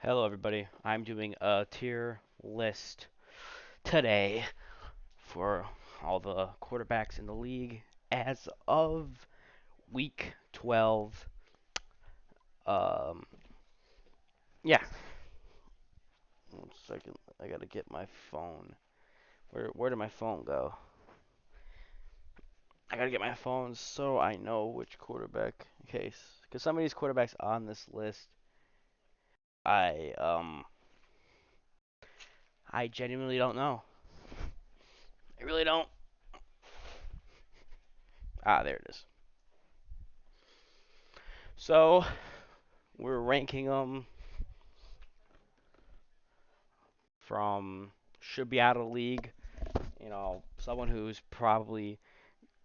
Hello, everybody. I'm doing a tier list today for all the quarterbacks in the league as of week 12. Um, yeah. 1 second. I gotta get my phone. Where did my phone go? I gotta get my phone so I know which quarterback case. Because some of these quarterbacks on this list, I um, I genuinely don't know. I really don't. Ah, there it is. So we're ranking them from should be out of the league. Someone who's probably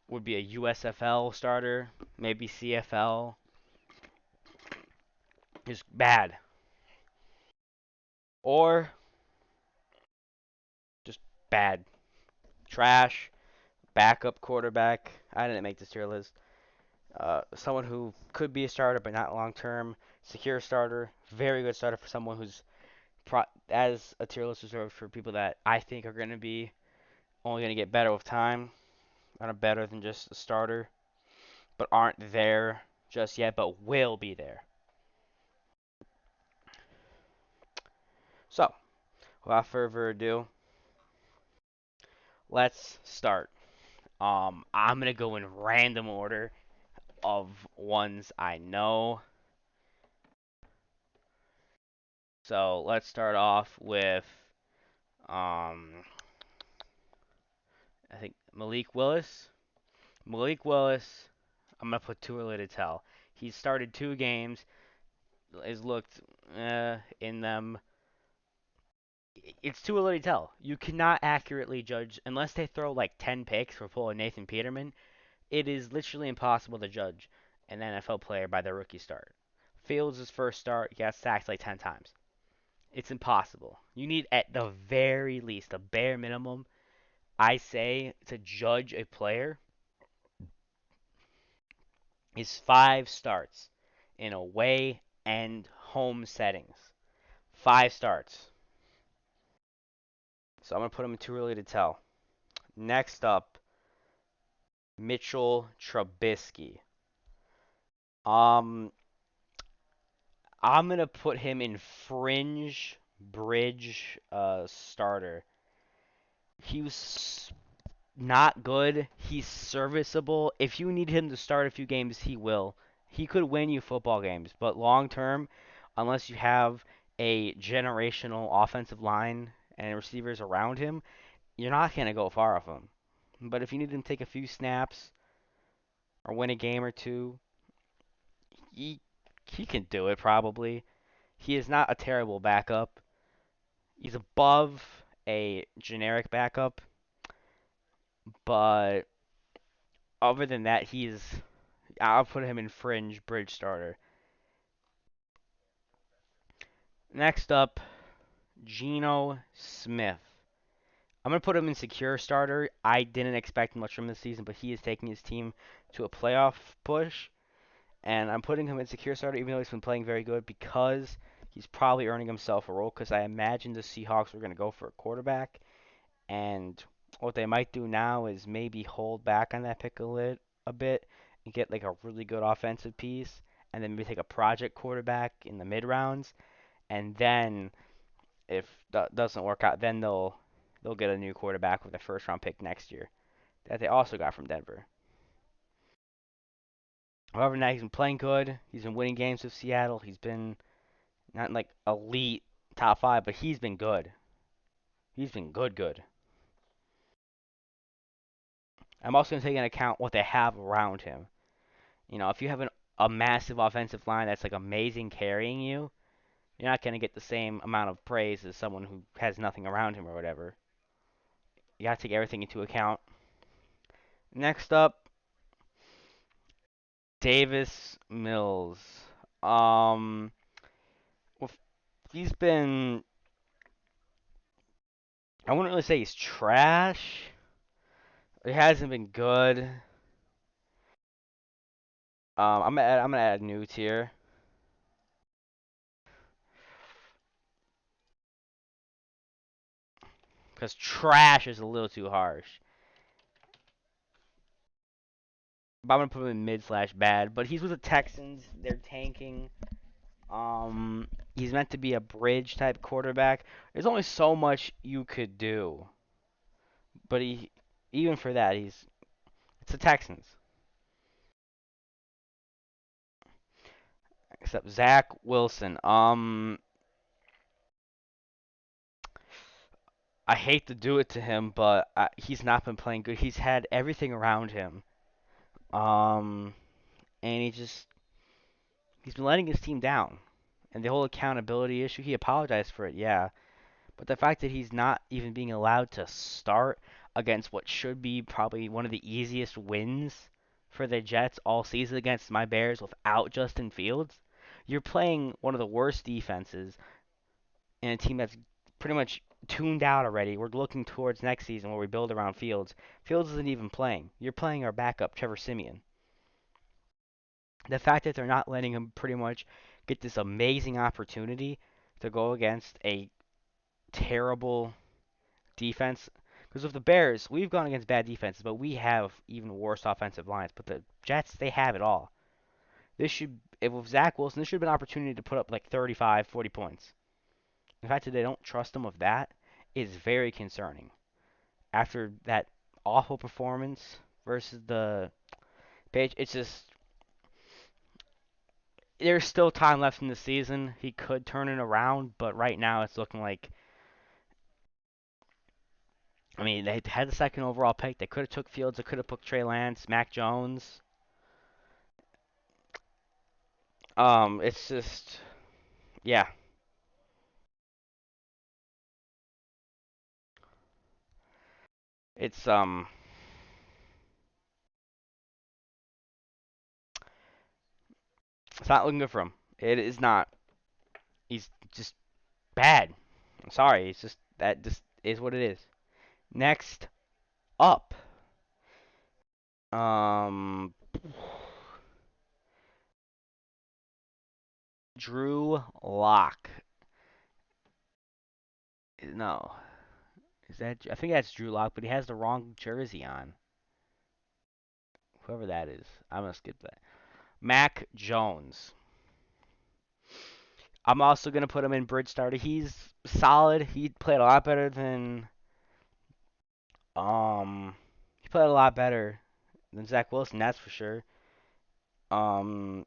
would be a USFL starter, maybe CFL, is bad. Or just bad. Trash, backup quarterback. I didn't make this tier list. Someone who could be a starter but not long term. Secure starter. Very good starter for someone who's as a tier list reserved for people that I think are going to be only going to get better with time. Are better than just a starter, but aren't there just yet, but will be there. So, without further ado, let's start. I'm gonna go in random order of ones I know. So let's start off with um, I think Malik Willis. Malik Willis, I'm gonna put too early to tell. He's started 2 games, has looked in them. It's too early to tell. You cannot accurately judge unless they throw like 10 picks for pulling Nathan Peterman. It is literally impossible to judge an NFL player by their rookie start. Fields' first start, he got sacked like 10 times. It's impossible. You need, at the very least, the bare minimum, I say, to judge a player is 5 starts in away and home settings. 5 starts. So I'm going to put him in too early to tell. Next up, Mitchell Trubisky. Um, I'm gonna put him in fringe bridge starter. He was not good. He's serviceable. If you need him to start a few games, he will. He could win you football games, but long term, unless you have a generational offensive line and receivers around him, you're not gonna go far off him. But if you need him to take a few snaps or win a game or two, he he can do it probably. He is not a terrible backup. He's above a generic backup, but other than that, I'll put him in fringe bridge starter. Next up, Geno Smith. I'm gonna put him in secure starter. I didn't expect much from this season, but he is taking his team to a playoff push, and I'm putting him in secure starter even though he's been playing very good because he's probably earning himself a role. Because I imagine the Seahawks were gonna go for a quarterback, and what they might do now is maybe hold back on that pick a bit and get like a really good offensive piece, and then maybe take a project quarterback in the mid rounds, and then if that doesn't work out, then they'll get a new quarterback with a first round pick next year that they also got from Denver. However, now he's been playing good. He's been winning games with Seattle. He's been not like elite top five, but he's been good. He's been good. I'm also going to take into account what they have around him. If you have a massive offensive line that's like amazing carrying you, you're not going to get the same amount of praise as someone who has nothing around him or whatever. You got to take everything into account. Next up, Davis Mills. Um, well, he's been. I wouldn't really say he's trash. He hasn't been good. I'm gonna add new tier. Because trash is a little too harsh. But I'm gonna put him in mid slash bad. But he's with the Texans. They're tanking. Um, he's meant to be a bridge type quarterback. There's only so much you could do. But even for that, it's the Texans. Except Zach Wilson. I hate to do it to him, but he's not been playing good. He's had everything around him. Um, and he's been letting his team down. And the whole accountability issue, he apologized for it, yeah. But the fact that he's not even being allowed to start against what should be probably one of the easiest wins for the Jets all season against my Bears without Justin Fields, you're playing one of the worst defenses in a team that's pretty much tuned out already. We're looking towards next season where we build around Fields. Fields isn't even playing. You're playing our backup, Trevor Siemian. The fact that they're not letting him pretty much get this amazing opportunity to go against a terrible defense. Because with the Bears, we've gone against bad defenses, but we have even worse offensive lines. But the Jets, they have it all. If with Zach Wilson, this should have been an opportunity to put up like 35, 40 points. The fact that they don't trust him with that is very concerning. After that awful performance versus the Page, it's just there's still time left in the season. He could turn it around, but right now it's looking like I mean they had the second overall pick. They could have took Fields. They could have picked Trey Lance, Mac Jones. It's just yeah, it's it's not looking good for him. It is not. He's just bad. I'm sorry. It's just that just is what it is. Next up, um, Drew Lock. No, is that? I think that's Drew Lock, but he has the wrong jersey on. Whoever that is, I'm gonna skip that. Mac Jones. I'm also gonna put him in bridge starter. He's solid. He played a lot better than he played a lot better than Zach Wilson, that's for sure. Um,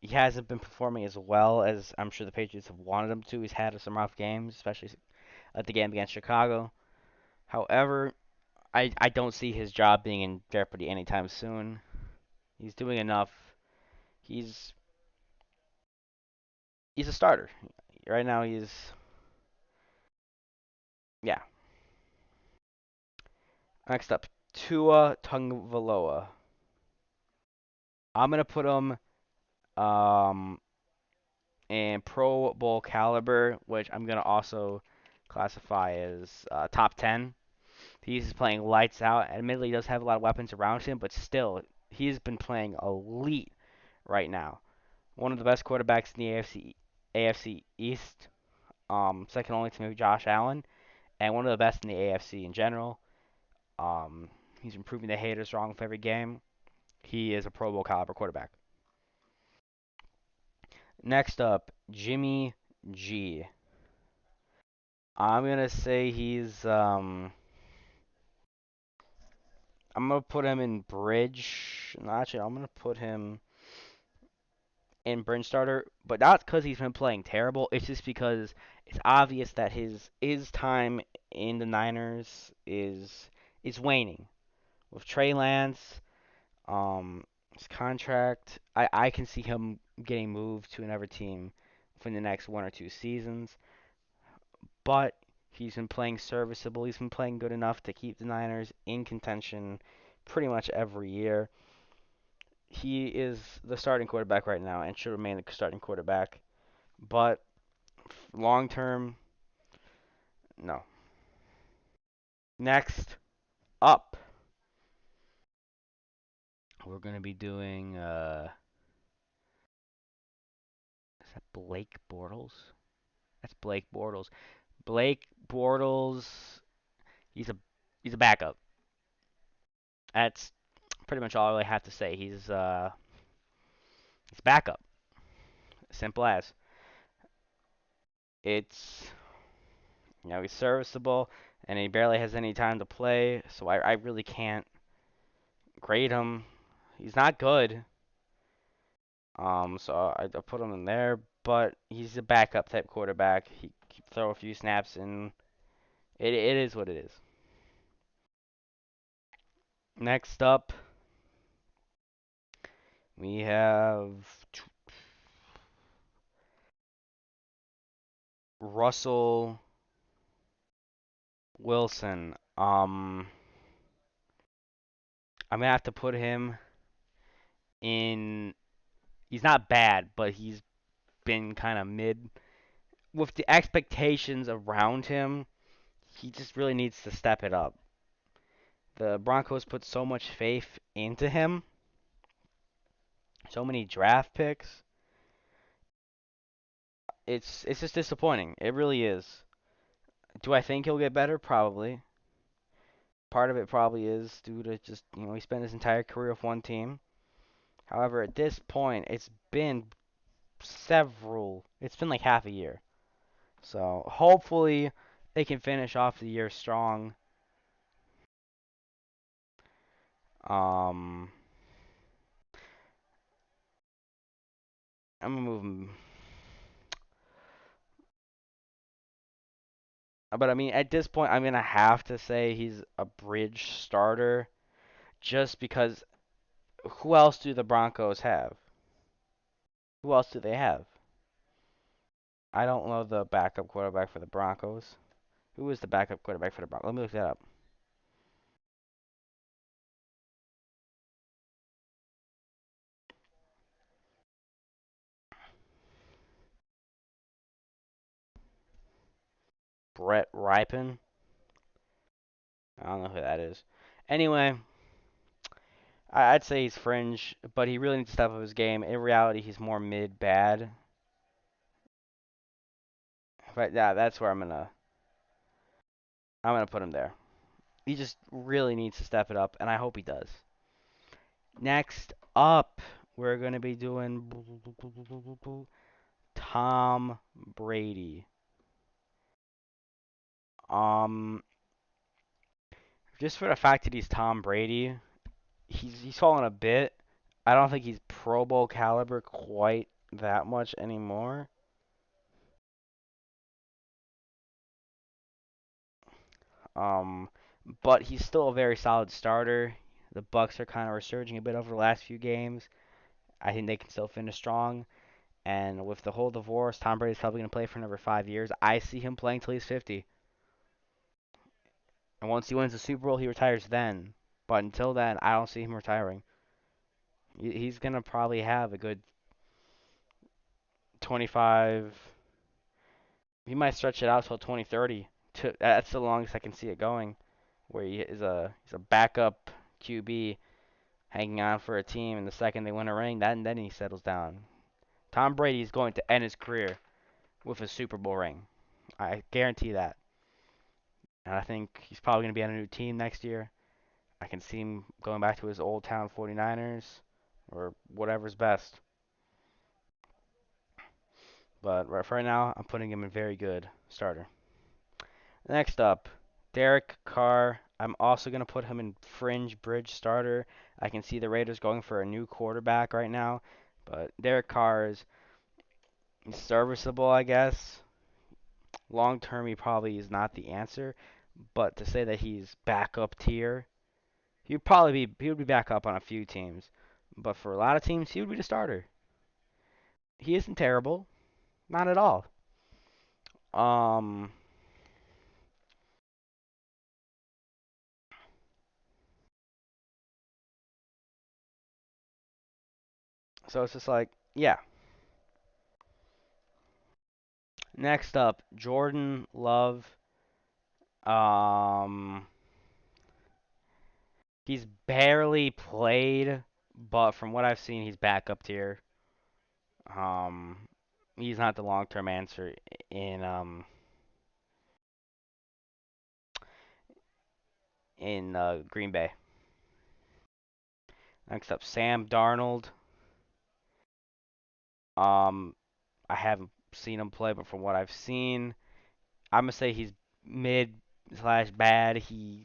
he hasn't been performing as well as I'm sure the Patriots have wanted him to. He's had some rough games, especially at the game against Chicago. However, I don't see his job being in jeopardy anytime soon. He's doing enough. He's he's a starter. Right now yeah. Next up, Tua Tagovailoa. I'm gonna put him um in Pro Bowl caliber, which I'm gonna also classify as top 10. He's playing lights out. Admittedly, he does have a lot of weapons around him, but still, he's been playing elite right now. One of the best quarterbacks in the AFC East, second only to maybe Josh Allen, and one of the best in the AFC in general. Um, he's been proving the haters wrong with every game. He is a Pro Bowl caliber quarterback. Next up, Jimmy G. I'm gonna say I'm gonna put him in bridge. No, actually, I'm gonna put him in Bridge starter, but not because he's been playing terrible. It's just because it's obvious that his time in the Niners is waning. With Trey Lance, his contract, I can see him getting moved to another team within the next 1 or 2 seasons. But he's been playing serviceable. He's been playing good enough to keep the Niners in contention pretty much every year. He is the starting quarterback right now and should remain the starting quarterback. But long term, no. Next up, we're gonna be doing is that Blake Bortles? That's Blake Bortles. Blake Bortles. He's a he's a backup. That's pretty much all I really have to say. He's backup. Simple as. It's he's serviceable and he barely has any time to play, so I really can't grade him. He's not good. So I put him in there, but he's a backup type quarterback. He can throw a few snaps and it is what it is. Next up, we have Russell Wilson. I'm gonna have to put him in. He's not bad, but he's been kind of mid. With the expectations around him, he just really needs to step it up. The Broncos put so much faith into him, so many draft picks. It's just disappointing. It really is. Do I think he'll get better? Probably. Part of it probably is due to just, he spent his entire career with one team. However, at this point, it's been like half a year. So hopefully they can finish off the year strong. Um, I'm gonna move him. But I mean, at this point, I'm gonna have to say he's a bridge starter, just because who else do the Broncos have? Who else do they have? I don't know the backup quarterback for the Broncos. Who is the backup quarterback for the Broncos? Let me look that up. Brett Ripon. I don't know who that is. Anyway, I'd say he's fringe, but he really needs to step up his game. In reality, he's more mid bad. But yeah, that's where I'm gonna put him there. He just really needs to step it up, and I hope he does. Next up, we're gonna be doing Tom Brady. Um, just for the fact that he's Tom Brady, he's fallen a bit. I don't think he's Pro Bowl caliber quite that much anymore. Um, but he's still a very solid starter. The Bucks are kind of resurging a bit over the last few games. I think they can still finish strong. And with the whole divorce, Tom Brady's probably going to play for another 5 years. I see him playing till he's 50. And once he wins the Super Bowl, he retires then. But until then, I don't see him retiring. He's going to probably have a good 25. He might stretch it out till 2030. That's the longest I can see it going. Where he's a backup QB hanging on for a team, and the second they win a ring, then he settles down. Tom Brady is going to end his career with a Super Bowl ring. I guarantee that. And I think he's probably going to be on a new team next year. I can see him going back to his old town 49ers or whatever's best. But for right now, I'm putting him in very good starter. Next up, Derek Carr. I'm also going to put him in fringe bridge starter. I can see the Raiders going for a new quarterback right now. But Derek Carr is serviceable, I guess. Long term, he probably is not the answer. But to say that he's backup tier, he would be back up on a few teams. But for a lot of teams, he would be the starter. He isn't terrible, not at all. Um, so it's just like, yeah. Next up, Jordan Love. Um, he's barely played, but from what I've seen, he's back up tier. Um, he's not the long-term answer in in Green Bay. Next up, Sam Darnold. I haven't seen him play, but from what I've seen, I'm gonna say he's mid slash bad. He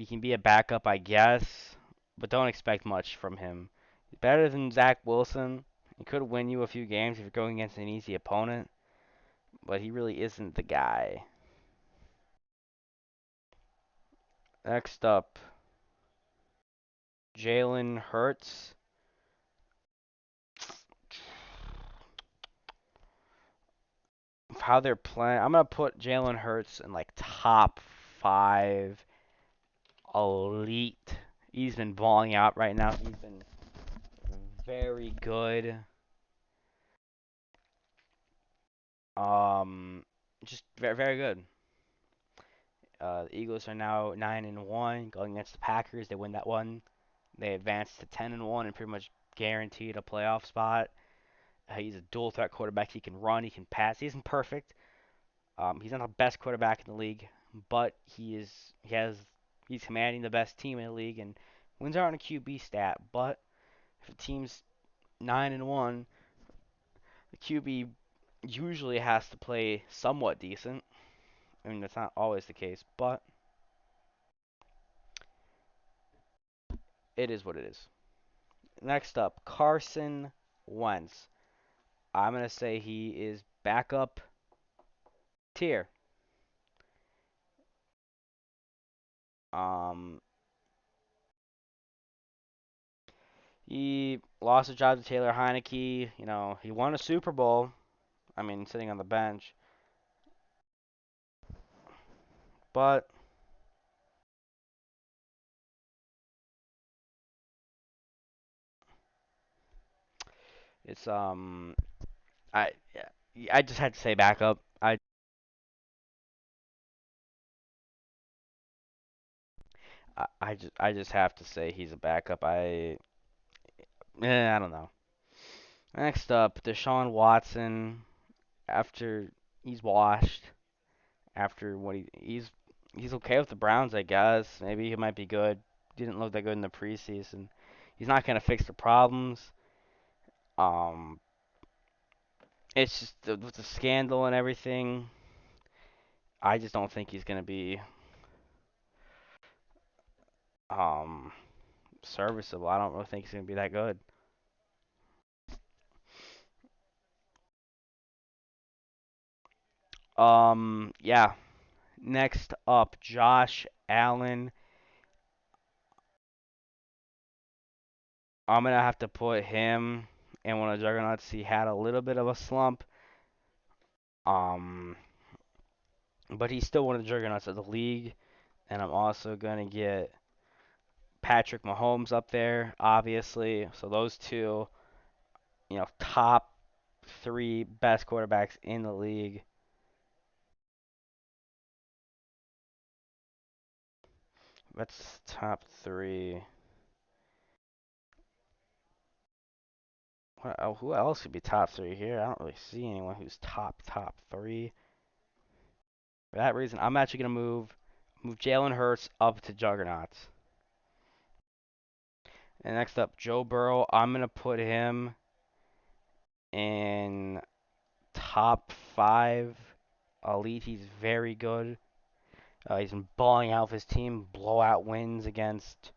can be a backup, I guess, but don't expect much from him. He's better than Zach Wilson. He could win you a few games if you're going against an easy opponent, but he really isn't the guy. Next up, Jalen Hurts. How they're playing, I'm gonna put Jalen Hurts in like top 5 elite. He's been balling out right now. He's been very good. Um, just very very good. The Eagles are now 9-1 going against the Packers. They win that one. They advance to 10-1 and pretty much guaranteed a playoff spot. He's a dual threat quarterback. He can run, he can pass. He isn't perfect. He's not the best quarterback in the league, but he's commanding the best team in the league, and wins aren't a QB stat. But if a team's 9-1, the QB usually has to play somewhat decent. I mean, that's not always the case, but it is what it is. Next up, Carson Wentz. I'm gonna say he is backup tier. Um, he lost a job to Taylor Heineke. You know, he won a Super Bowl. I mean, sitting on the bench, but it's I I just had to say backup. I just have to say he's a backup. I don't know. Next up, Deshaun Watson. After he's washed, after what he's okay with the Browns, I guess. Maybe he might be good. Didn't look that good in the preseason. He's not gonna fix the problems. Um, it's just with the scandal and everything. I just don't think he's gonna be um serviceable. I don't really think he's gonna be that good. Yeah. Next up, Josh Allen. I'm gonna have to put him in one of the juggernauts. He had a little bit of a slump. Um, but he's still one of the juggernauts of the league. And I'm also gonna get Patrick Mahomes up there, obviously. So those two, top 3 best quarterbacks in the league. That's top 3. Who else could be top 3 here? I don't really see anyone who's top 3. For that reason, I'm actually gonna move Jalen Hurts up to juggernauts. And next up, Joe Burrow. I'm gonna put him in top 5 elite. He's very good. He's been balling out with his team, blowout wins against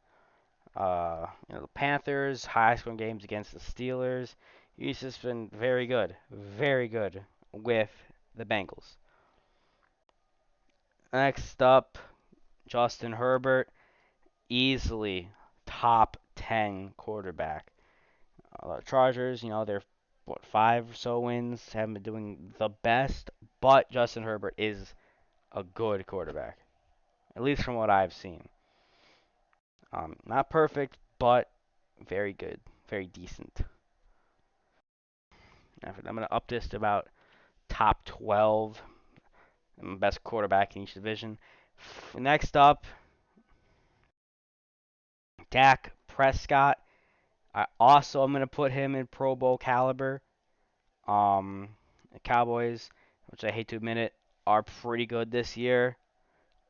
the Panthers, high scoring games against the Steelers. He's just been very good with the Bengals. Next up, Justin Herbert, easily top 10 quarterback. Chargers, they're 5 or so wins, haven't been doing the best, but Justin Herbert is a good quarterback, at least from what I've seen. Not perfect, but very good, very decent. I'm gonna up this to about top 12, best quarterback in each division. Next up, Dak Prescott. I'm gonna put him in Pro Bowl caliber. The Cowboys, which I hate to admit it, are pretty good this year.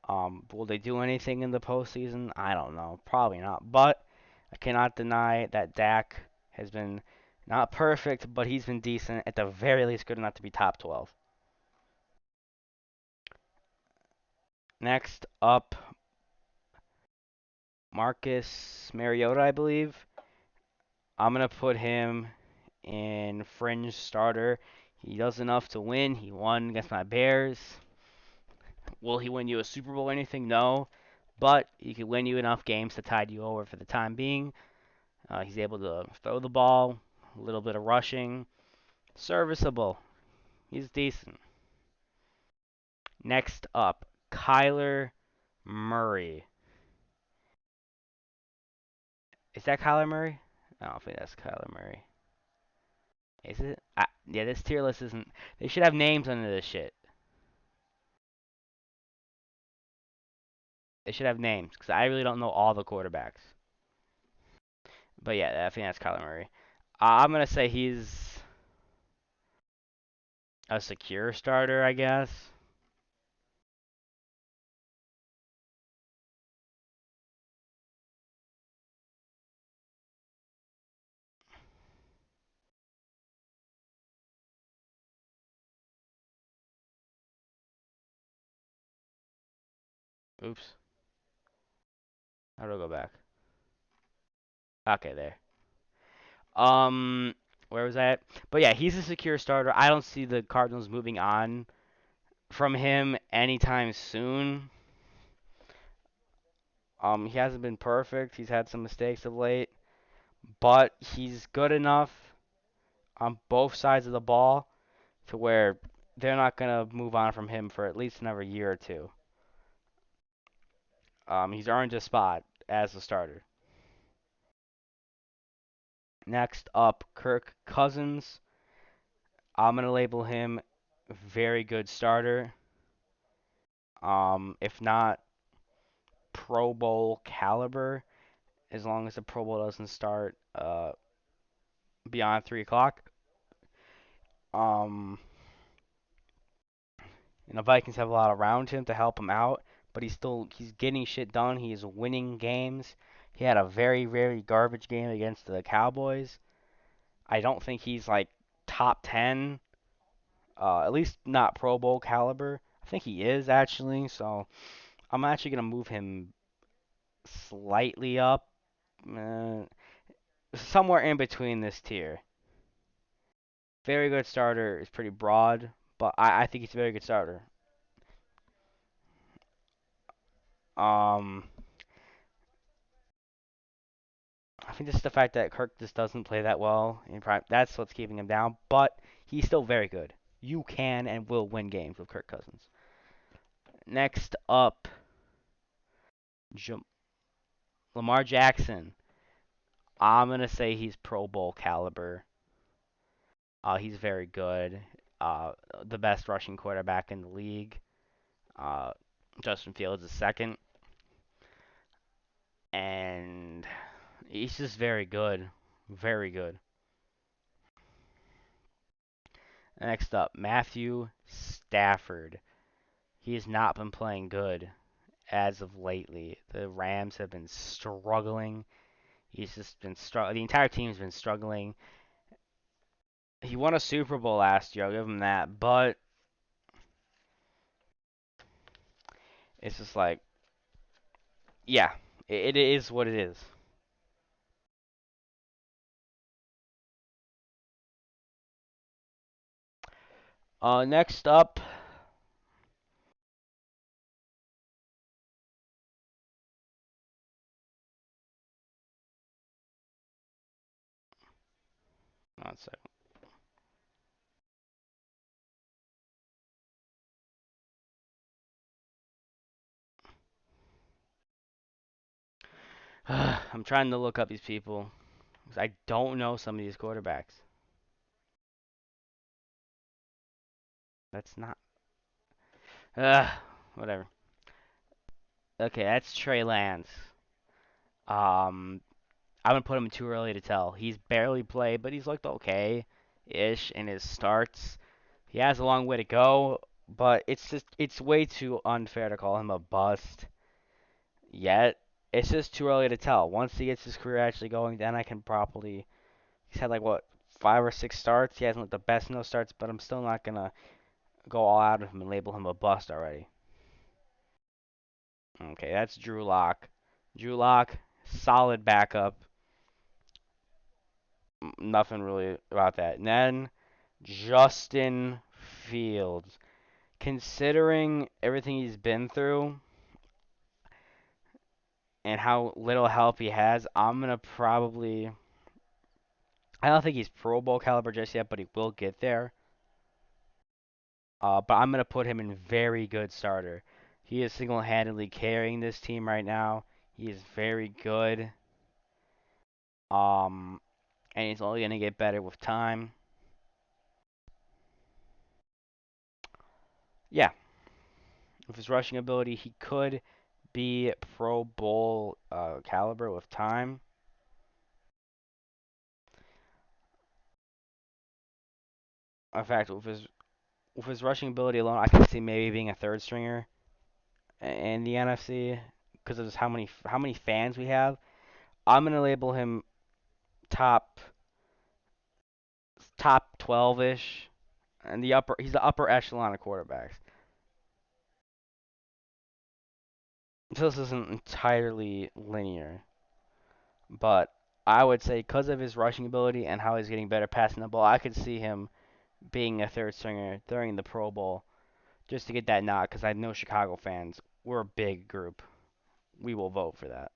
Will they do anything in the postseason? I don't know. Probably not. But I cannot deny that Dak has been not perfect, but he's been decent. At the very least, good enough to be top 12. Next up, Marcus Mariota, I believe. I'm going to put him in fringe starter. He does enough to win. He won against my Bears. Will he win you a Super Bowl or anything? No. But he can win you enough games to tide you over for the time being. He's able to throw the ball, a little bit of rushing. Serviceable. He's decent. Next up, Kyler Murray. Is that Kyler Murray? I don't think that's Kyler Murray. Is it? Yeah, this tier list isn't. They should have names under this shit. They should have names because I really don't know all the quarterbacks. But yeah, I think that's Kyler Murray. I'm gonna say he's a secure starter, I guess. Oops. How do I go back? Okay, there. Um, where was that? But yeah, he's a secure starter. I don't see the Cardinals moving on from him anytime soon. He hasn't been perfect. He's had some mistakes of late, but he's good enough on both sides of the ball to where they're not gonna move on from him for at least another year or two. He's earned a spot as a starter. Next up, Kirk Cousins. I'm gonna label him very good starter. If not Pro Bowl caliber, as long as the Pro Bowl doesn't start beyond 3 o'clock. Um, the Vikings have a lot around him to help him out, but he's getting shit done. He's winning games. He had a very very garbage game against the Cowboys. I don't think he's like top 10, at least not Pro Bowl caliber. I think he is actually, so I'm actually gonna move him slightly up, uh, somewhere in between this tier. Very good starter is pretty broad, but I think he's a very good starter. Um, I think just the fact that Kirk just doesn't play that well in prime. That's what's keeping him down, but he's still very good. You can and will win games with Kirk Cousins. Next up, Lamar Jackson. I'm gonna say he's Pro Bowl caliber. He's very good. The best rushing quarterback in the league. Uh, Justin Fields is second, and he's just very good, very good. Next up, Matthew Stafford. He has not been playing good as of lately. The Rams have been struggling. He's just been struggling. The entire team's been struggling. He won a Super Bowl last year. I'll give him that, but it's just like, yeah, it is what it is. Next up, one second. I'm trying to look up these people because I don't know some of these quarterbacks. That's not. Uh, Whatever. Okay, that's Trey Lance. Um, I wouldn't put him too early to tell. He's barely played, but he's looked okay-ish in his starts. He has a long way to go. but it's way too unfair to call him a bust yet. It's just too early to tell. Once he gets his career actually going, then I can properly. He's had like what 5 or 6 starts. He hasn't looked the best in those starts, but I'm still not gonna go all out of him and label him a bust already. Okay, that's Drew Lock. Drew Lock, solid backup. Nothing really about that. And then Justin Fields. Considering everything he's been through and how little help he has, I'm gonna probably. I don't think he's Pro Bowl caliber just yet, but he will get there. But I'm gonna put him in very good starter. He is single-handedly carrying this team right now. He is very good. Um, and he's only gonna get better with time. Yeah, with his rushing ability, he could be Pro Bowl caliber with time. In fact, with his rushing ability alone, I can see maybe being a third stringer in the NFC because of just how many fans we have. I'm gonna label him top top 12-ish, and he's the upper echelon of quarterbacks. So this isn't entirely linear, but I would say because of his rushing ability and how he's getting better passing the ball, I could see him being a third stringer during the Pro Bowl just to get that nod because I know Chicago fans, we're a big group. We will vote for that.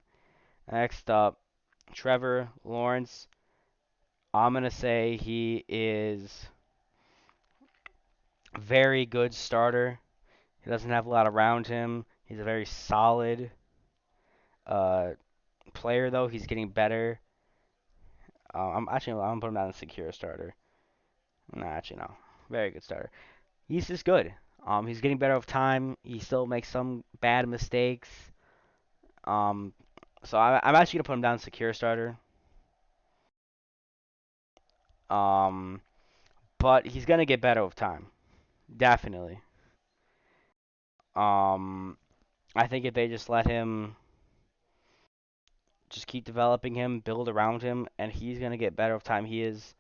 Next up, Trevor Lawrence. I'm going to say he is a very good starter. He doesn't have a lot around him. He's a very solid uh, player, though. He's getting better. I'm gonna put him down as a secure starter. No, actually, no. Very good starter. He's just good. He's getting better with time. He still makes some bad mistakes. Um, I'm actually gonna put him down as secure starter. Um, but he's gonna get better with time. Definitely. Um, I think if they just let him just keep developing him, build around him, and he's gonna get better with time. He is,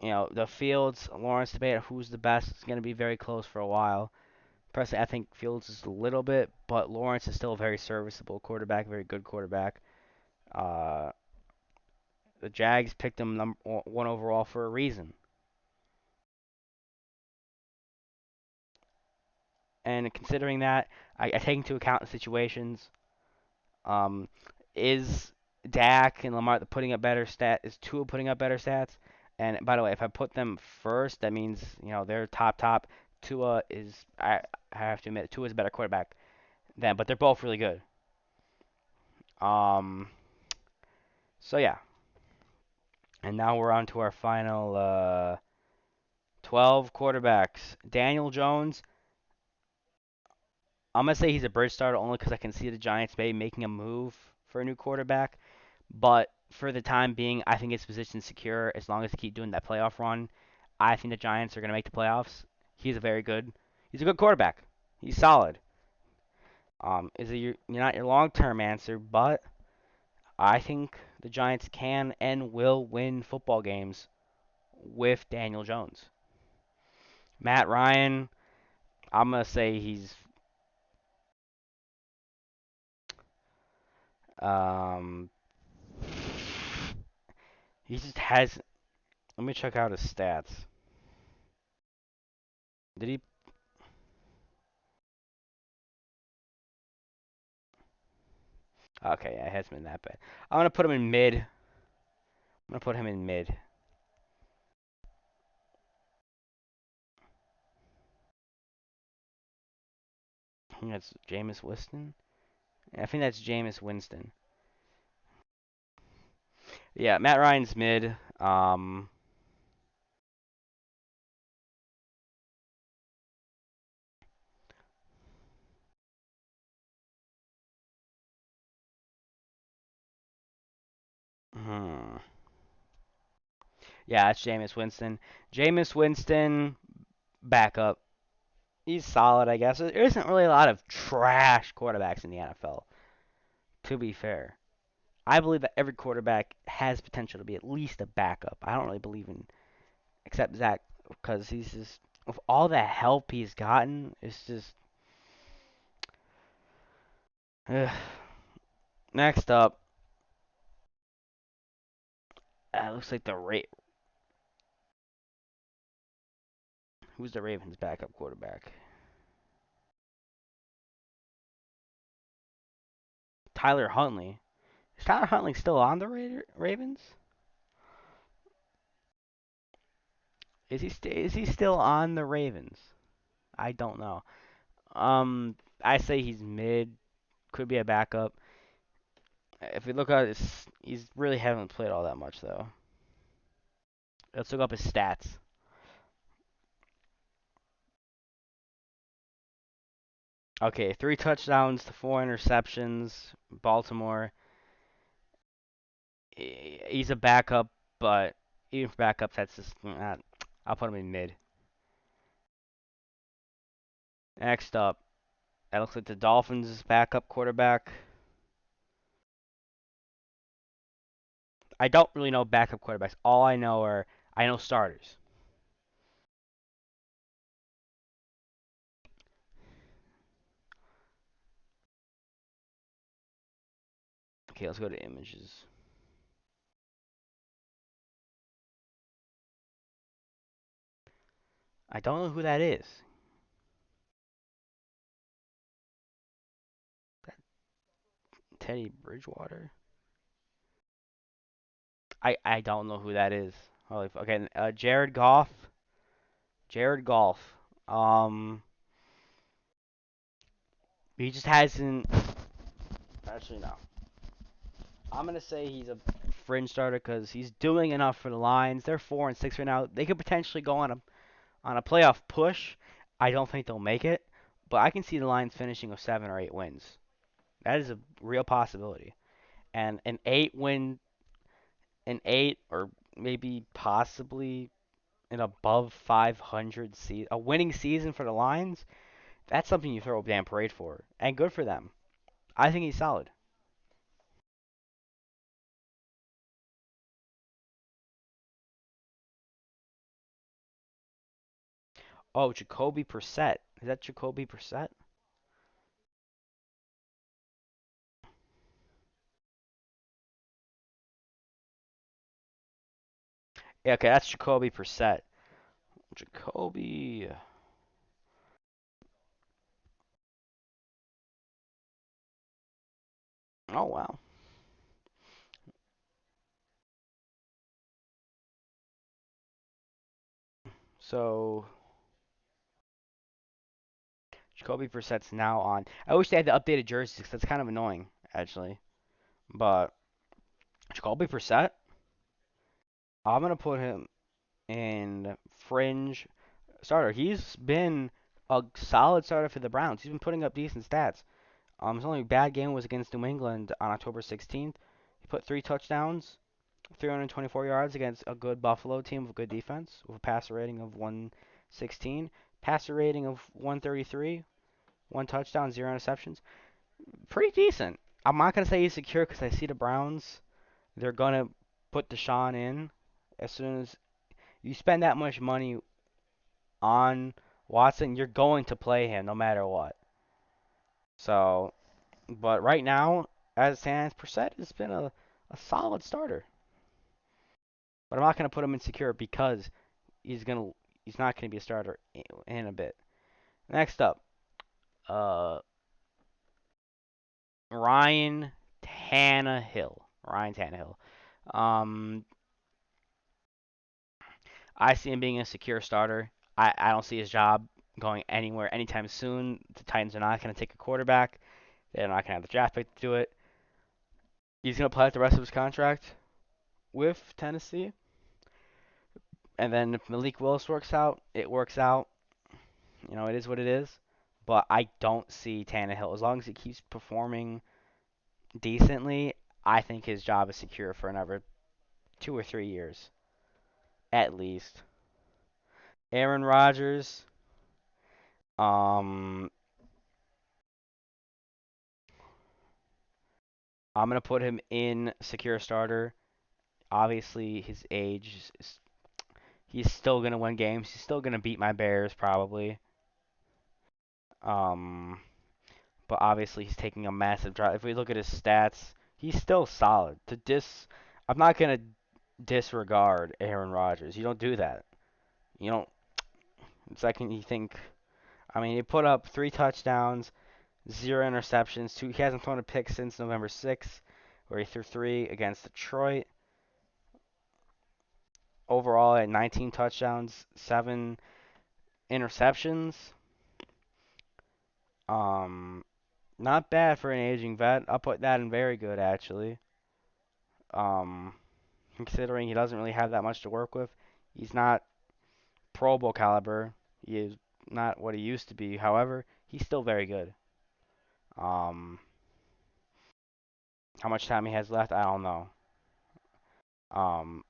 the Fields Lawrence debate of who's the best is gonna be very close for a while. Personally, I think Fields is a little bit, but Lawrence is still a very serviceable quarterback, very good quarterback. Uh, the Jags picked him number one overall for a reason, and considering that, I take into account the situations. Um, is Dak and Lamar putting up better stat? Is Tua putting up better stats? And by the way, if I put them first, that means they're top. Tua is I have to admit Tua is a better quarterback than, but they're both really good. Um, so yeah, and now we're on to our final 12 quarterbacks. Daniel Jones. I'm gonna say he's a bridge starter only because I can see the Giants maybe making a move for a new quarterback. But for the time being, I think his position's secure as long as they keep doing that playoff run. I think the Giants are going to make the playoffs. He's a good quarterback. He's solid. Is it you're not your long-term answer, but I think the Giants can and will win football games with Daniel Jones. Matt Ryan, I'm going to say um he just has. Let me check out his stats. Did he? Okay, yeah, it hasn't been that bad. I'm gonna put him in mid. I'm gonna put him in mid. I think that's Jameis Winston. I think that's Jameis Winston. Yeah, Matt Ryan's mid. Hmm. Yeah, it's Jameis Winston. Jameis Winston, backup. He's solid, I guess. There isn't really a lot of trash quarterbacks in the NFL, to be fair. I believe that every quarterback has potential to be at least a backup. I don't really believe in, except Zach, because he's just, with all the help he's gotten, it's just, ugh. Next up, looks like who's the Ravens' backup quarterback? Tyler Huntley. Is Tyler Huntley still on the Ravens? Is he still on the Ravens? I don't know. I say he's mid. Could be a backup. If we look at his, he's really haven't played all that much though. Let's look up his stats. Okay, 3 touchdowns to 4 interceptions. Baltimore. He's a backup, but even for backups, that's just. I'll put him in mid. Next up, that looks like the Dolphins' backup quarterback. I don't really know backup quarterbacks. All I know starters. Okay, let's go to images. I don't know who that is. Teddy Bridgewater. I don't know who that is. Okay, Jared Goff. Jared Goff. Um, he just hasn't. Actually, no. I'm gonna say he's a fringe starter because he's doing enough for the Lions. They're 4-6 right now. They could potentially go on a playoff push. I don't think they'll make it, but I can see the Lions finishing with 7 or 8 wins. That is a real possibility. And an 8 or maybe possibly an above 500 season, a winning season for the Lions. That's something you throw a damn parade for, and good for them. I think he's solid. Oh, Jacoby Brissett. Is that Jacoby Brissett? Yeah, okay, that's Jacoby Brissett. Jacoby. Oh wow. So Jacoby Brissett's now on. I wish they had the updated jerseys because that's kind of annoying, actually. But Jacoby Brissett, I'm gonna put him in fringe starter. He's been a solid starter for the Browns. He's been putting up decent stats. His only bad game was against New England on October 16th. He put 3 touchdowns, 324 yards against a good Buffalo team with good defense, with a passer rating of 116, passer rating of 133, 1 touchdown, 0 interceptions. Pretty decent. I'm not gonna say he's secure because I see the Browns. They're gonna put Deshaun in as soon as you spend that much money on Watson. You're going to play him no matter what. So, but right now, as it stands, Brissett has been a solid starter. But I'm not gonna put him in secure because he's gonna he's not gonna be a starter in a bit. Next up, uh, Ryan Tannehill. Ryan Tannehill. Um, I see him being a secure starter. I don't see his job going anywhere anytime soon. The Titans are not going to take a quarterback. They're not going to have the draft pick to do it. He's going to play out the rest of his contract with Tennessee. And then if Malik Willis works out, it works out. You know, it is what it is. But I don't see Tannehill. As long as he keeps performing decently, I think his job is secure for another 2 or 3 years. At least. Aaron Rodgers. Um, I'm gonna put him in secure starter. Obviously, his age is he's still gonna win games. He's still gonna beat my Bears probably. Um, but obviously he's taking a massive drop. If we look at his stats, he's still solid. I'm not gonna disregard Aaron Rodgers. You don't do that. You don't. It's like you think. I mean, he put up 3 touchdowns, 0 interceptions. He hasn't thrown a pick since November 6th, where he threw 3 against Detroit. Overall, at 19 touchdowns, 7 interceptions. Um, Not bad for an aging vet. I'll put that in very good, actually. Um, Considering he doesn't really have that much to work with. He's not Pro Bowl caliber. He is not what he used to be. However, he's still very good. Um, how much time he has left, I don't know. Um,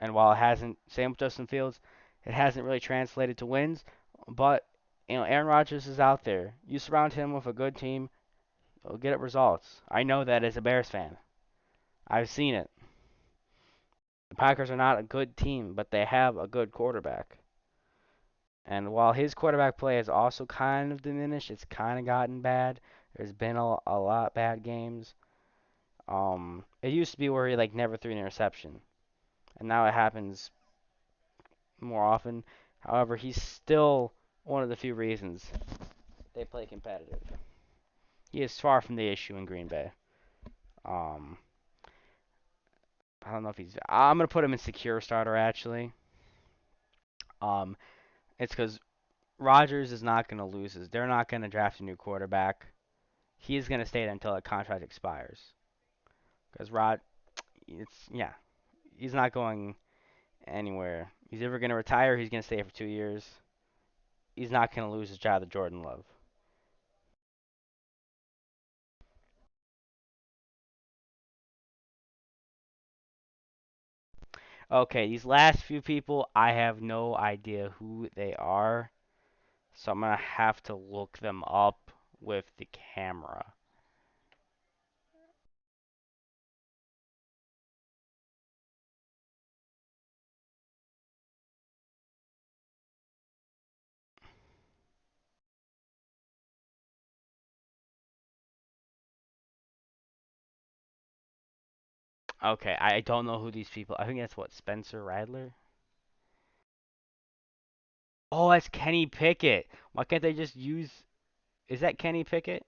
and while it hasn't, same with Justin Fields, it hasn't really translated to wins. But Aaron Rodgers is out there. You surround him with a good team, you'll get results. I know that as a Bears fan. I've seen it. The Packers are not a good team, but they have a good quarterback. And while his quarterback play has also kind of diminished, it's kind of gotten bad. There's been a lot bad games. It used to be where he like never threw an interception, and now it happens more often. However, he's still one of the few reasons they play competitive. He is far from the issue in Green Bay. Um, I don't know if he's. I'm gonna put him in secure starter actually. Um, it's because Rodgers is not gonna lose his. They're not gonna draft a new quarterback. He's gonna stay there until the contract expires. Because yeah, he's not going anywhere. He's either gonna retire, or he's gonna stay for 2 years. He's not gonna lose his job to Jordan Love. Okay, these last few people, I have no idea who they are, so I'm gonna have to look them up with the camera. Okay, I don't know who these people. I think that's what Spencer Radler. Oh, that's Kenny Pickett. Why can't they just use? Is that Kenny Pickett?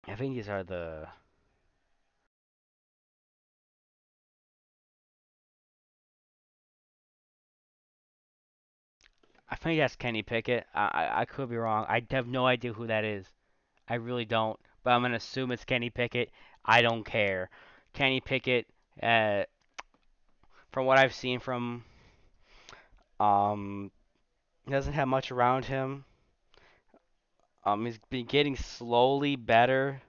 I think these are the. I think that's Kenny Pickett. I could be wrong. I have no idea who that is. I really don't. But I'm gonna assume it's Kenny Pickett. I don't care. Kenny Pickett, uh, from what I've seen from, um, he doesn't have much around him. He's been getting slowly better.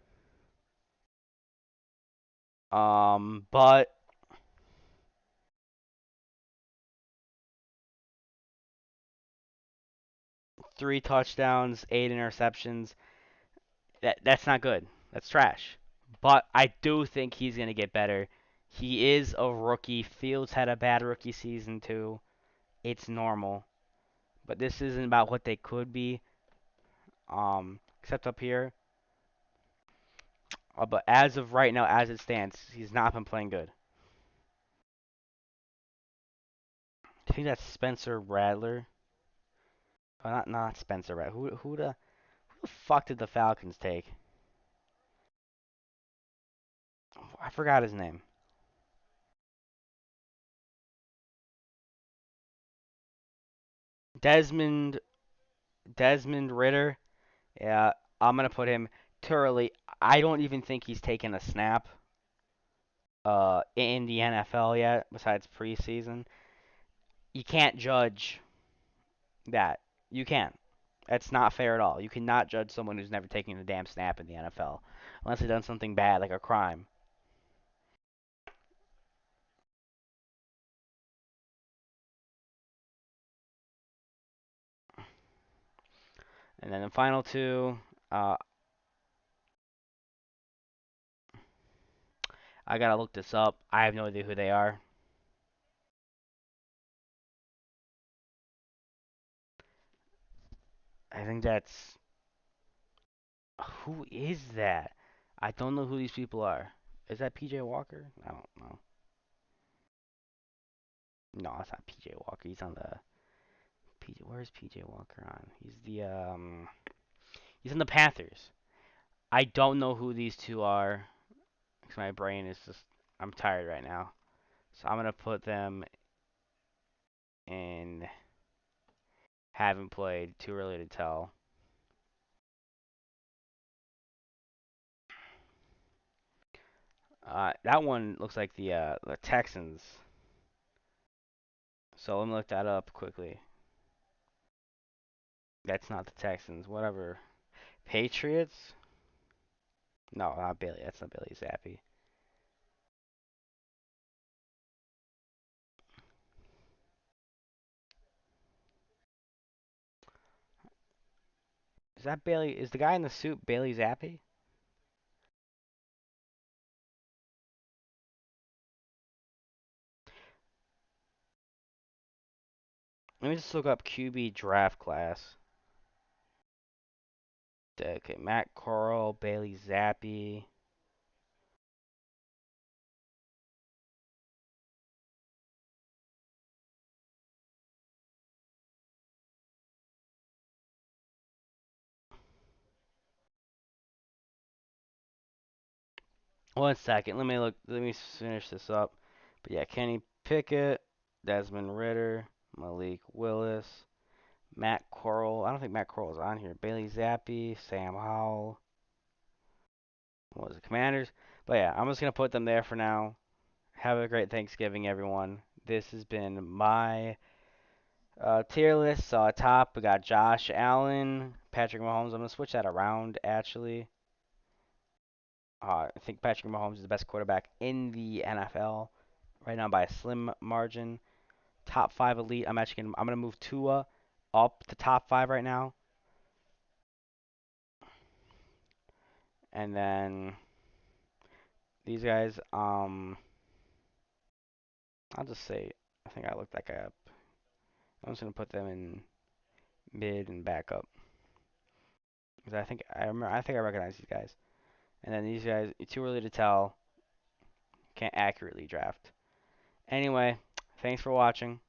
But 3 touchdowns, 8 interceptions. That's not good. That's trash. But I do think he's gonna get better. He is a rookie. Fields had a bad rookie season too. It's normal. But this isn't about what they could be. Except up here. But as of right now, as it stands, he's not been playing good. I think that's Spencer Rattler. Oh, not Spencer Rattler. Who the fuck did the Falcons take? I forgot his name. Desmond Desmond Ritter. Yeah, I'm gonna put him too early. I don't even think he's taken a snap in the NFL yet, besides preseason. You can't judge that. You can't. That's not fair at all. You cannot judge someone who's never taken a damn snap in the NFL unless they've done something bad like a crime. And then the final two, uh, I gotta look this up. I have no idea who they are. I think that's who is that? I don't know who these people are. Is that PJ Walker? I don't know. No, it's not PJ Walker. He's on the PJ. Where's PJ Walker on? He's in the Panthers. I don't know who these two are. 'Cause my brain is just I'm tired right now. So I'm gonna put them in haven't played. Too early to tell. That one looks like the Texans. So let me look that up quickly. That's not the Texans. Whatever. Patriots? No, not Bailey. That's not Bailey Zappi. Is that Bailey? Is the guy in the suit Bailey Zappi? Let me just look up QB draft class. Okay, Matt Corral, Bailey Zappi. One second. Let me look. Let me finish this up. But yeah, Kenny Pickett, Desmond Ritter, Malik Willis, Matt Corral. I don't think Matt Corral is on here. Bailey Zappi, Sam Howell. What was it? Commanders. But yeah, I'm just gonna put them there for now. Have a great Thanksgiving, everyone. This has been my tier list. So at top, we got Josh Allen, Patrick Mahomes. I'm gonna switch that around actually. I think Patrick Mahomes is the best quarterback in the NFL right now by a slim margin. Top five elite. I'm gonna move Tua up to top five right now, and then these guys. I'll just say I think I looked that guy up. I'm just gonna put them in mid and backup because I think I recognize these guys. And then these guys, it's too early to tell. Can't accurately draft. Anyway, thanks for watching.